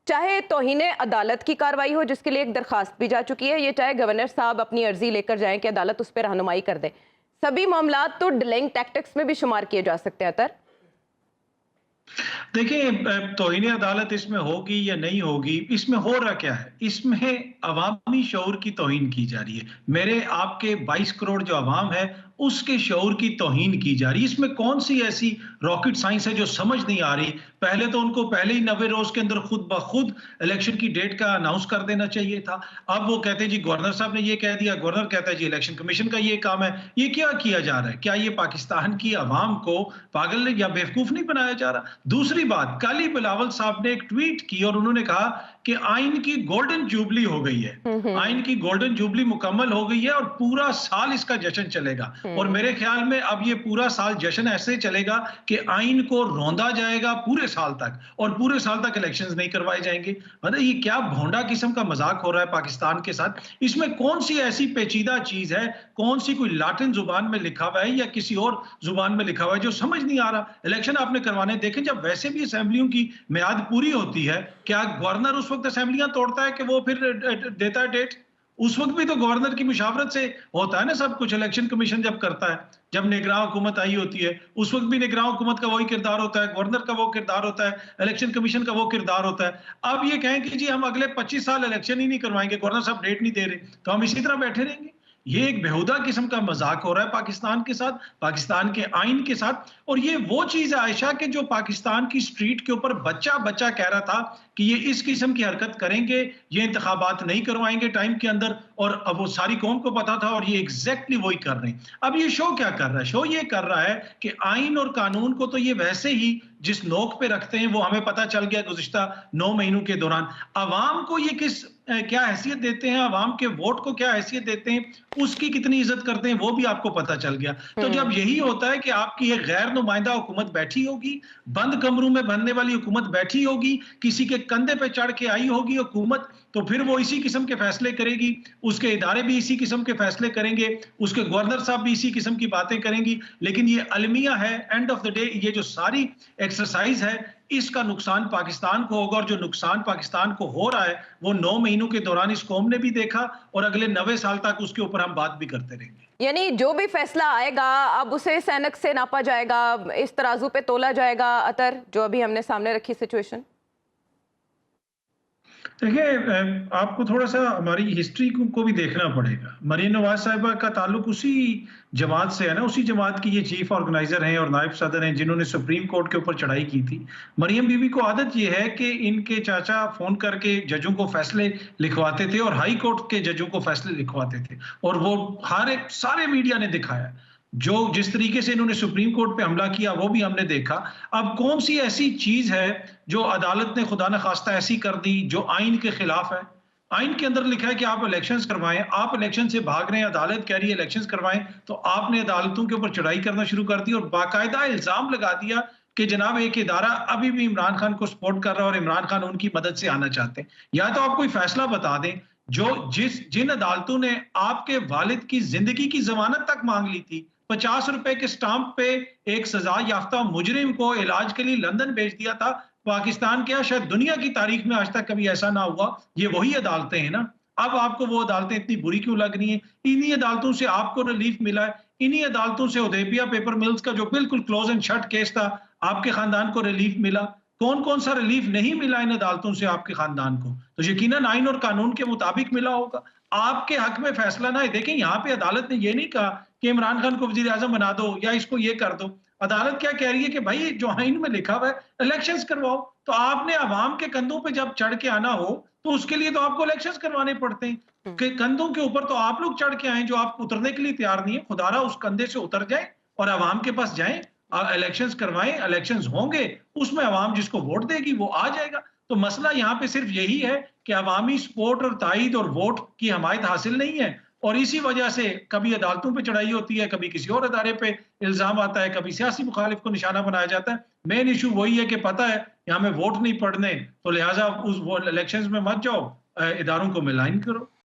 चाहे तौहीने अदालत की कार्रवाई हो जिसके लिए एक दरखास्त भी जा चुकी है, ये चाहे गवर्नर साहब अपनी अर्जी लेकर जाएं कि अदालत उस पर रहनुमाई कर दे, सभी मामला तो डिलेइंग टैक्टिक्स में भी शुमार किए जा सकते हैं। अतर देखिए, तौहीन अदालत इसमें होगी या नहीं होगी, इसमें हो रहा क्या है? इसमें अवामी शऊर की तौहीन की जा रही है। मेरे आपके 22 करोड़ जो अवाम है, उसके शऊर की तौहीन की जा रही है। इसमें कौन सी ऐसी रॉकेट साइंस है जो समझ नहीं आ रही? पहले तो उनको पहले ही 90 रोज के अंदर खुद ब खुद इलेक्शन की डेट का अनाउंस कर देना चाहिए था। अब वो कहते हैं जी गवर्नर साहब ने ये कह दिया, गवर्नर कहता है जी इलेक्शन कमीशन का ये काम है। ये क्या किया जा रहा है? क्या ये पाकिस्तान की अवाम को पागल या बेवकूफ नहीं बनाया जा रहा? दूसरी बात, कल ही बिलावल साहब ने एक ट्वीट की और उन्होंने कहा कि आइन की गोल्डन जुबली हो गई है। आइन की गोल्डन जुबली मुकम्मल हो गई है और पूरा साल इसका जश्न चलेगा। और मेरे ख्याल में अब ये पूरा साल जश्न ऐसे चलेगा कि आइन को रौंदा जाएगा पूरे साल तक, और पूरे साल तक इलेक्शंस नहीं करवाए जाएंगे। मतलब ये क्या भोंडा किस्म का मजाक हो रहा है पाकिस्तान के साथ? इसमें कौन सी ऐसी पेचीदा चीज है, कौन सी कोई लाटिन जुबान में लिखा हुआ है या किसी और जुबान में लिखा हुआ है जो समझ नहीं आ रहा? इलेक्शन आपने करवाने, देखें जब वैसे भी असेंबलियों की मियाद पूरी होती है, क्या गवर्नर उस वक्त असेंबलियां तोड़ता है कि वो फिर देता है डेट? उस वक्त भी तो गवर्नर की मुशावरत से होता है ना सब कुछ। इलेक्शन कमीशन जब करता है, जब निगरान हुकूमत आई होती है, उस वक्त भी निगरान हुकूमत का वही किरदार होता है, गवर्नर का वो किरदार होता है, इलेक्शन कमीशन का वो किरदार होता है। अब ये कहें कि जी हम अगले 25 साल इलेक्शन ही नहीं करवाएंगे, गवर्नर साहब डेट नहीं दे रहे, तो हम इसी तरह बैठे रहेंगे? ये एक बेहुदा किस्म का मजाक हो रहा है पाकिस्तान के साथ, पाकिस्तान के आइन के साथ। और ये वो चीज है आयशा के जो पाकिस्तान की स्ट्रीट के ऊपर बच्चा बच्चा कह रहा था कि ये इस किस्म की हरकत करेंगे, ये इंतखाबात नहीं करवाएंगे टाइम के अंदर, और अब वो सारी कौम को पता था और ये एग्जैक्टली वही कर रहे हैं। अब ये शो क्या कर रहा है? शो ये कर रहा है कि आइन और कानून को तो ये वैसे ही जिस नोक पे रखते हैं वो हमें पता चल गया गुज़िश्ता 9 महीनों के दौरान। अवाम को ये क्या हैसियत देते हैं, अवाम के वोट को क्या हैसियत देते हैं, उसकी कितनी इज्जत करते हैं, वो भी आपको पता चल गया। तो जब यही होता है कि आपकी एक गैर नुमाइंदा हुकूमत बैठी होगी, बंद कमरों में बनने वाली हुकूमत बैठी होगी, किसी के कंधे पे चढ़ के आई होगी हुकूमत, तो फिर वो इसी किस्म के फैसले करेगी, उसके इदारे भी इसी किस्म के फैसले करेंगे, उसके गवर्नर साहब भी इसी किस्म की बातें करेंगी। लेकिन ये अलमिया है, एंड ऑफ द डे ये जो सारी एक्सरसाइज है, इसका नुकसान पाकिस्तान को होगा, और जो नुकसान पाकिस्तान को हो रहा है वो 9 महीनों के दौरान इस कौम ने भी देखा, और अगले 90 साल तक उसके ऊपर हम बात भी करते रहेंगे। यानी जो भी फैसला आएगा अब उसे सैनक से नापा जाएगा, इस तराजू पे तोला जाएगा। अतर, जो अभी हमने सामने रखी सिचुएशन। देखिए, आपको थोड़ा सा हमारी हिस्ट्री को भी देखना पड़ेगा। मरीम नवाज साहिबा का ताल्लुक उसी जमात से है ना, उसी जमात की ये चीफ ऑर्गेनाइजर हैं और नायब सदर हैं जिन्होंने सुप्रीम कोर्ट के ऊपर चढ़ाई की थी। मरियम बीबी को आदत ये है कि इनके चाचा फोन करके जजों को फैसले लिखवाते थे और हाई कोर्ट के जजों को फैसले लिखवाते थे, और वो हर एक सारे मीडिया ने दिखाया। जो जिस तरीके से इन्होंने सुप्रीम कोर्ट पे हमला किया वो भी हमने देखा। अब कौन सी ऐसी चीज है जो अदालत ने खुदा न खास्ता ऐसी कर दी जो आइन के खिलाफ है? आइन के अंदर लिखा है कि आप इलेक्शंस करवाएं, आप इलेक्शन से भाग रहे हैं, अदालत कह रही है इलेक्शंस करवाएं, तो आपने अदालतों के ऊपर चढ़ाई करना शुरू कर दी और बाकायदा इल्जाम लगा दिया कि जनाब एक इदारा अभी भी इमरान खान को सपोर्ट कर रहा है और इमरान खान उनकी मदद से आना चाहते हैं। या तो आप कोई फैसला बता दें जो जिन अदालतों ने आपके वालिद की जिंदगी की जमानत तक मांग ली थी, 50 रुपए के स्टाम्प पे एक सजा याफ्ता मुजरिम को इलाज के लिए लंदन भेज दिया था। पाकिस्तान क्या शायद दुनिया की तारीख में आज तक कभी ऐसा ना हुआ। ये वही अदालतें हैं ना। अब आपको वो अदालतें इतनी बुरी क्यों लग रही हैं? इन्हीं अदालतों से आपको रिलीफ मिला है, इन्हीं अदालतों से हुदैबिया पेपर मिल्स का जो बिल्कुल क्लोज एंड शट केस था, आपके खानदान को रिलीफ मिला। कौन कौन सा रिलीफ नहीं मिला इन अदालतों से आपके खानदान को? तो यकीनन आइन और कानून के मुताबिक मिला होगा। आपके हक में फैसला ना है। देखें, यहाँ पे अदालत ने ये नहीं कहा कि इमरान खान को वजीर आजम बना दो या इसको ये कर दो। अदालत क्या कह रही है कि भाई जो आइन में लिखा हुआ है इलेक्शंस करवाओ। तो आपने अवाम के कंधों पे जब चढ़ के आना हो तो उसके लिए तो आपको इलेक्शंस करवाने पड़ते हैं। कि कंधों के ऊपर तो आप लोग चढ़ के आए जो आप उतरने के लिए तैयार नहीं है। खुदारा उस कंधे से उतर जाए और अवाम के पास जाए, इलेक्शंस करवाएं, इलेक्शंस होंगे, उसमें अवाम जिसको वोट देगी वो आ जाएगा। तो मसला यहाँ पे सिर्फ यही है कि अवामी सपोर्ट और ताईद और वोट की हमायत हासिल नहीं है, और इसी वजह से कभी अदालतों पे चढ़ाई होती है, कभी किसी और अदारे पे इल्जाम आता है, कभी सियासी मुखालिफ को निशाना बनाया जाता है। मेन इशू वही है कि पता है यहाँ में वोट नहीं पड़ने, तो लिहाजा उस इलेक्शंस में मत जाओ, इदारों को मिलाइन करो।